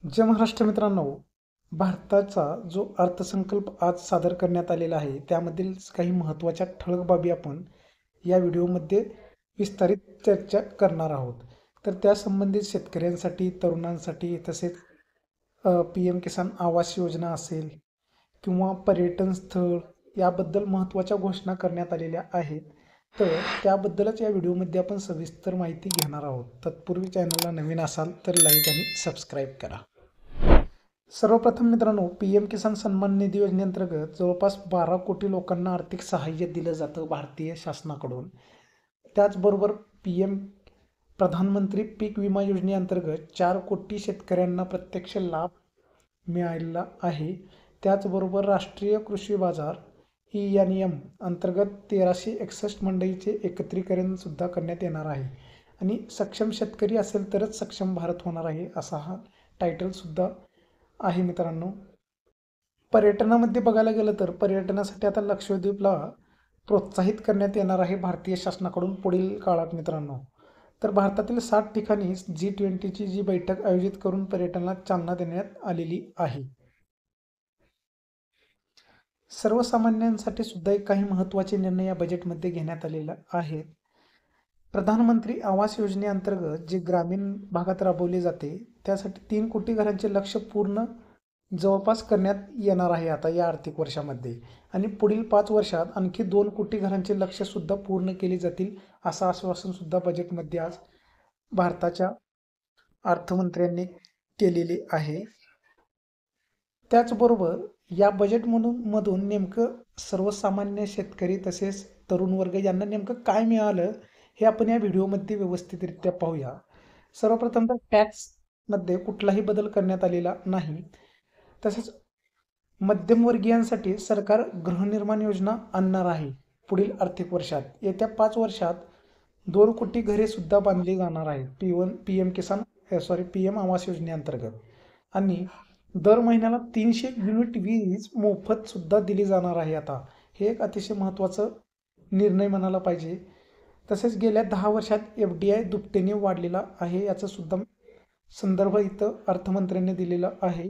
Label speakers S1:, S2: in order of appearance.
S1: जय महाराष्ट्र मित्रांनो, भारताचा जो अर्थसंकल्प आज सादर करण्यात आलेला आहे, त्यामधील काही महत्त्वाच्या ठळक बाबी आपण या व्हिडिओमध्ये विस्तारित चर्चा करणार आहोत. तर त्या संबंधित शेतकऱ्यांसाठी, तरुणांसाठी तसेच PM किसान आवास योजना असेल किंवा पर्यटन स्थळ याबद्दल महत्त्वाच्या घोषणा करण्यात आलेल्या आहेत. तर त्याबद्दलच या व्हिडिओमध्ये आपण सविस्तर माहिती घेणार आहोत. तत्पूर्वी चॅनलला नवीन असाल तर लाईक आणि सबस्क्राईब करा. सर्वप्रथम मित्रांनो, PM किसान सन्मान निधी योजनेअंतर्गत जवळपास 12 कोटी लोकांना आर्थिक सहाय्य दिलं जातं भारतीय शासनाकडून. त्याचबरोबर प्रधानमंत्री पीक विमा योजनेअंतर्गत 4 कोटी शेतकऱ्यांना प्रत्यक्ष लाभ मिळालेला आहे. त्याचबरोबर राष्ट्रीय कृषी बाजार ENM अंतर्गत 1361 मंडईचे एकत्रीकरण सुद्धा करण्यात येणार आहे आणि सक्षम शेतकरी असेल तरच सक्षम भारत होणार आहे, असा हा टायटल सुद्धा आहे मित्रांनो. पर्यटनामध्ये बघायला गेलं तर पर्यटनासाठी आता लक्षद्वीपला प्रोत्साहित करण्यात येणार आहे भारतीय शासनाकडून पुढील काळात मित्रांनो. तर भारतातील 60 ठिकाणी G20ची जी बैठक आयोजित करून पर्यटनाला चालना देण्यात आलेली आहे. सर्वसामान्यांसाठी सुद्धा काही महत्त्वाचे निर्णय या बजेटमध्ये घेण्यात आलेले आहेत. प्रधानमंत्री आवास योजनेअंतर्गत जे ग्रामीण भागात राबवले जाते त्यासाठी 3 कोटी घरांचे लक्ष्य पूर्ण जवळपास करण्यात येणार आहे आता या आर्थिक वर्षामध्ये आणि पुढील 5 वर्षात आणखी 2 कोटी घरांचे लक्ष्य सुद्धा पूर्ण केले जातील, असं आश्वासन सुद्धा बजेटमध्ये आज भारताच्या अर्थमंत्र्यांनी केलेले आहे. त्याचबरोबर या बजेटमधून नेमकं सर्वसामान्य शेतकरी तसेच तरुण वर्ग यांना नेमकं काय मिळालं हे आपण या व्हिडिओमध्ये व्यवस्थितरित्या पाहूया. सर्वप्रथम तर टॅक्समध्ये कुठलाही बदल करण्यात आलेला नाही. तसेच मध्यमवर्गीयांसाठी सरकार गृहनिर्माण योजना आणणार आहे पुढील आर्थिक वर्षात. येत्या 5 वर्षात 2 कोटी घरे सुद्धा बांधली जाणार आहेत PM आवास योजनेअंतर्गत आणि दर महिन्याला 300 युनिट वीज मोफत सुद्धा दिली जाणार आहे आता. हे एक अतिशय महत्त्वाचं निर्णय म्हणायला पाहिजे. तसेच गेल्या 10 वर्षात FDI दुपटीने वाढलेला आहे, याचा सुद्धा संदर्भ इथं अर्थमंत्र्यांनी दिलेला आहे.